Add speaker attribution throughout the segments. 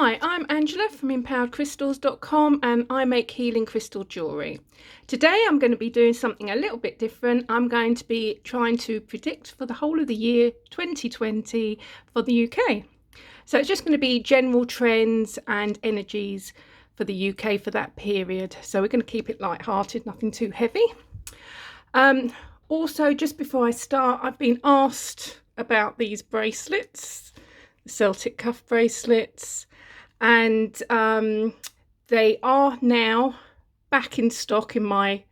Speaker 1: Hi, I'm Angela from empoweredcrystals.com and I make healing crystal jewellery. Today I'm going to be doing something a little bit different. I'm going to be trying to predict for the whole of the year 2020 for the UK. So it's just going to be general trends and energies for the UK for that period. So we're going to keep it light-hearted, nothing too heavy. Also, just before I start, I've been asked about these bracelets, the Celtic cuff bracelets, and they are now back in stock in my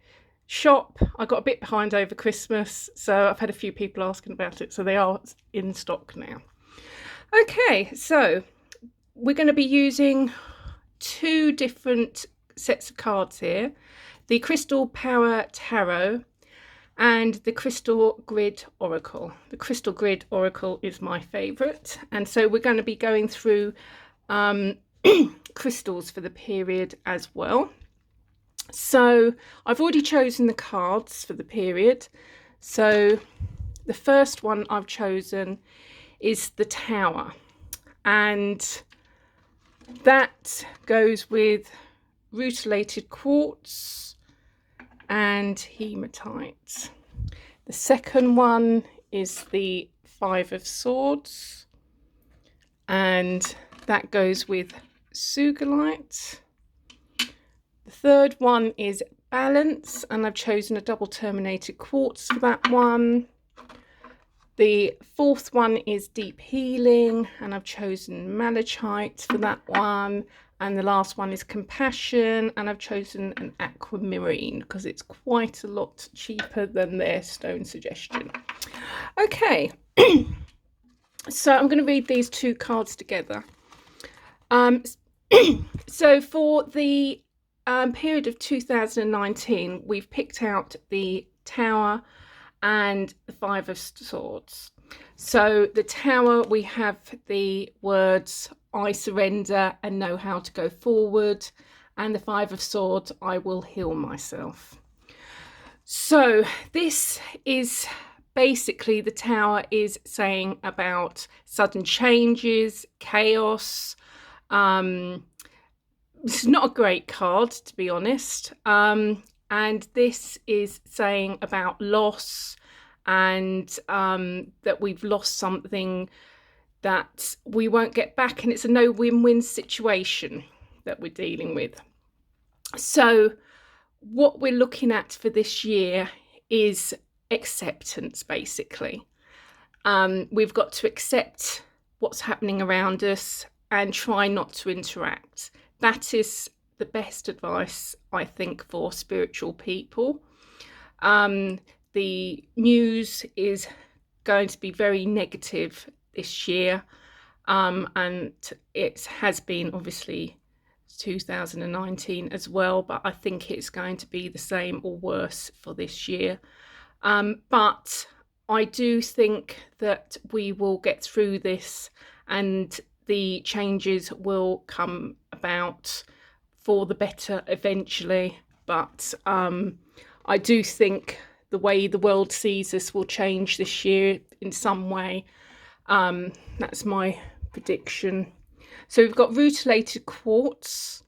Speaker 1: shop. I got a bit behind over Christmas, so I've had a few people asking about it, so they are in stock now. Okay, so we're going to be using two different sets of cards here, the Crystal Power Tarot and the Crystal Grid Oracle. The Crystal Grid Oracle is my favourite, and so we're going to be going through crystals for the period as well. So I've already chosen the cards for the period. So the first one I've chosen is the Tower, and that goes with rutilated quartz and hematite. The second one is the Five of Swords, and that goes with sugilite. The third one is Balance, and I've chosen a double terminated quartz for that one. The fourth one is Deep Healing, and I've chosen malachite for that one. And the last one is Compassion, and I've chosen an aquamarine because it's quite a lot cheaper than their stone suggestion. Okay, so I'm going to read these two cards together. So for the period of 2019, we've picked out the Tower and the Five of Swords. So the Tower, we have the words I surrender and know how to go forward, and the Five of Swords, I will heal myself. So this is basically, the Tower is saying about sudden changes, chaos. This is not a great card, to be honest, and this is saying about loss, and that we've lost something that we won't get back, and it's a no win-win situation that we're dealing with. So what we're looking at for this year is acceptance, basically. We've got to accept what's happening around us and try not to interact. That is the best advice, I think, for spiritual people. The news is going to be very negative this year, and it has been obviously 2019 as well, but I think it's going to be the same or worse for this year. But I do think that we will get through this, and the changes will come about for the better eventually. But I do think the way the world sees us will change this year in some way. That's my prediction. So we've got rutilated quartz.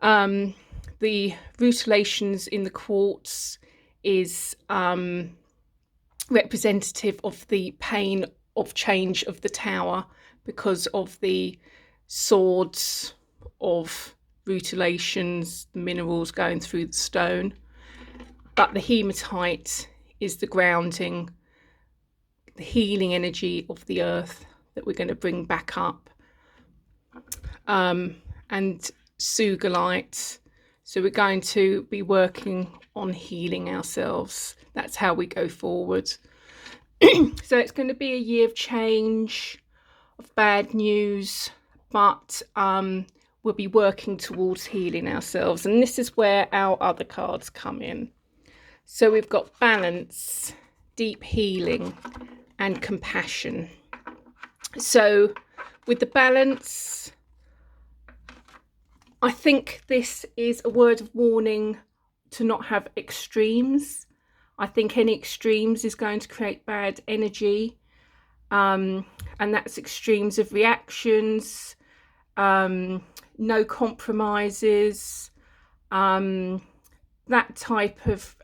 Speaker 1: The rutilations in the quartz is representative of the pain of change of the Tower, because of the swords of rutilations, the minerals going through the stone. But the hematite is the grounding, the healing energy of the earth that we're going to bring back up. And sugilite, so we're going to be working on healing ourselves. That's how we go forward. So it's going to be a year of change, of bad news, but we'll be working towards healing ourselves, and this is where our other cards come in. So we've got Balance, Deep Healing, and Compassion. So with the Balance, I think this is a word of warning to not have extremes. I think any extremes is going to create bad energy, and that's extremes of reactions, no compromises, that type of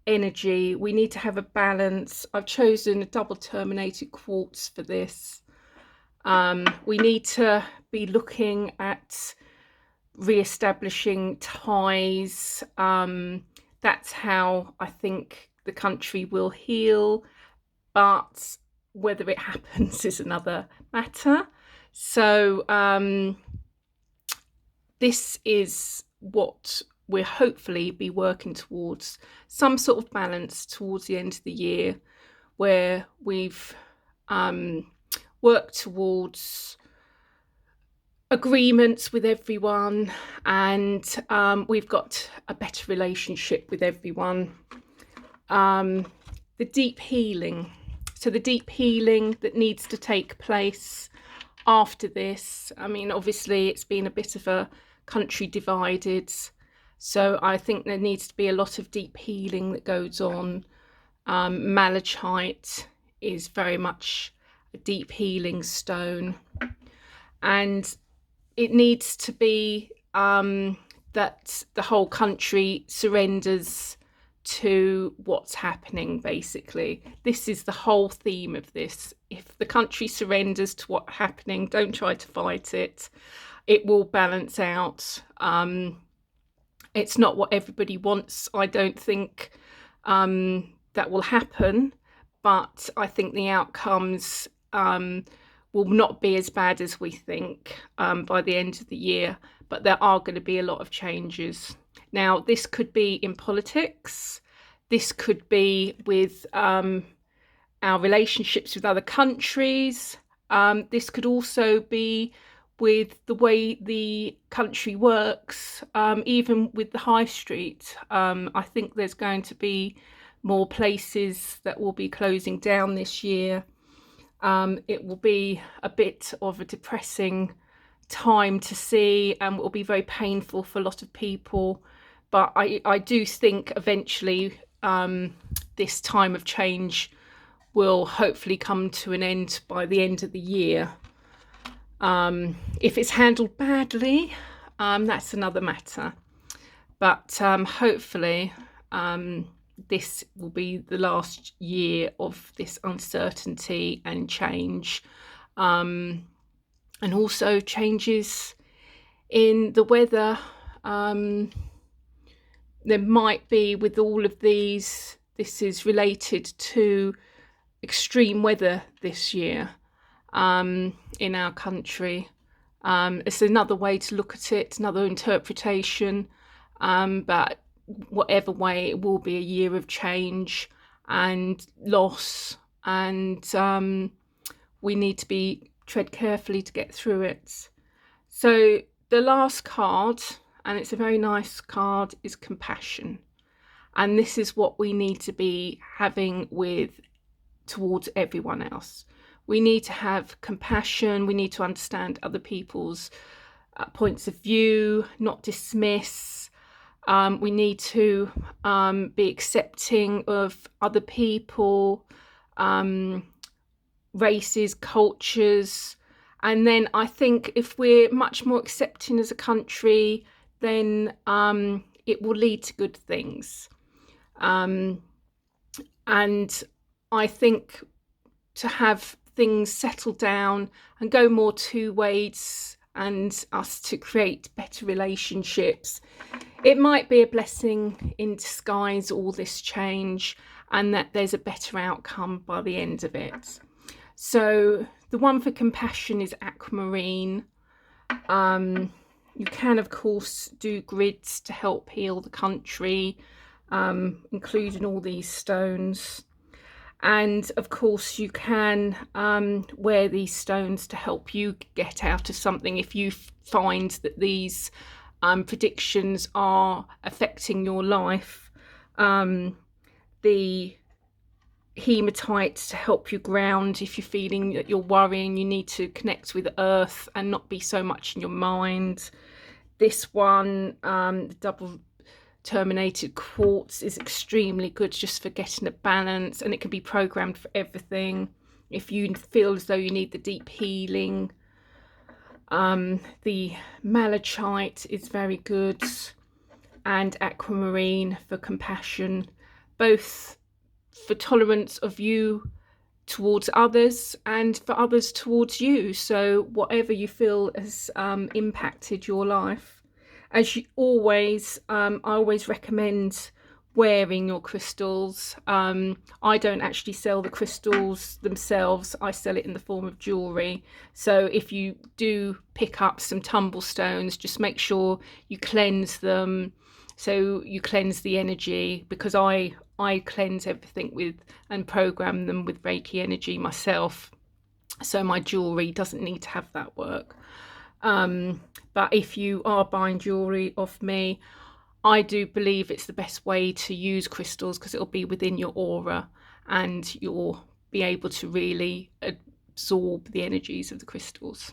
Speaker 1: energy. We need to have a balance. I've chosen a double terminated quartz for this. We need to be looking at re-establishing ties. That's how I think the country will heal, but whether it happens is another matter. So this is what we'll hopefully be working towards, some sort of balance towards the end of the year, where we've worked towards agreements with everyone, and we've got a better relationship with everyone. The deep healing. So the deep healing that needs to take place after this. I mean, obviously it's been a bit of a country divided, so I think there needs to be a lot of deep healing that goes on. Malachite is very much a deep healing stone, and it needs to be that the whole country surrenders to what's happening. Basically, this is the whole theme of this. If the country surrenders to what's happening, don't try to fight it. It will balance out. It's not what everybody wants. I don't think that will happen, but I think the outcomes will not be as bad as we think by the end of the year, but there are going to be a lot of changes. Now, this could be in politics, this could be with our relationships with other countries, this could also be with the way the country works, even with the high street. I think there's going to be more places that will be closing down this year. It will be a bit of a depressing time to see, and will be very painful for a lot of people. But I do think eventually this time of change will hopefully come to an end by the end of the year. If it's handled badly, that's another matter. But hopefully this will be the last year of this uncertainty and change, and also changes in the weather. There might be, with all of these, this is related to extreme weather this year in our country. It's another way to look at it, another interpretation, but whatever way, it will be a year of change and loss, and we need to tread carefully to get through it. So the last card, and it's a very nice card, is compassion, and this is what we need to be having towards everyone else. We need to have compassion. We need to understand other people's points of view, not dismiss. We need to be accepting of other people, races, cultures. And then I think if we're much more accepting as a country, then it will lead to good things. And I think to have things settle down and go more two ways, and us to create better relationships, it might be a blessing in disguise, all this change, and that there's a better outcome by the end of it. So the one for compassion is aquamarine. You can, of course, do grids to help heal the country, including all these stones. And of course, you can wear these stones to help you get out of something if you find that these predictions are affecting your life. The hematite to help you ground if you're feeling that you're worrying, you need to connect with earth and not be so much in your mind. This one, the double terminated quartz, is extremely good just for getting a balance, and it can be programmed for everything. If you feel as though you need the deep healing, The malachite is very good, and aquamarine for compassion, both for tolerance of you towards others and for others towards you. So whatever you feel has impacted your life, as you always, I always recommend wearing your crystals. I don't actually sell the crystals themselves, I sell it in the form of jewellery. So if you do pick up some tumble stones, just make sure you cleanse them, so you cleanse the energy, because I cleanse everything with and program them with Reiki energy myself, so my jewellery doesn't need to have that work. But if you are buying jewellery off me, I do believe it's the best way to use crystals, because it'll be within your aura and you'll be able to really absorb the energies of the crystals.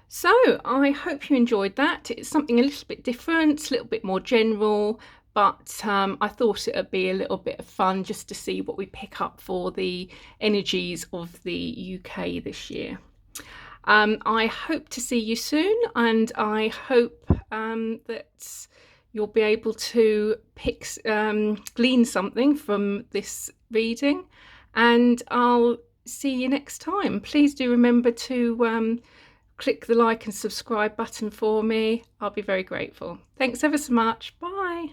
Speaker 1: So I hope you enjoyed that. It's something a little bit different, a little bit more general, but I thought it would be a little bit of fun just to see what we pick up for the energies of the UK this year. I hope to see you soon, and I hope that you'll be able to glean something from this reading, and I'll see you next time. Please do remember to click the like and subscribe button for me. I'll be very grateful. Thanks ever so much. Bye.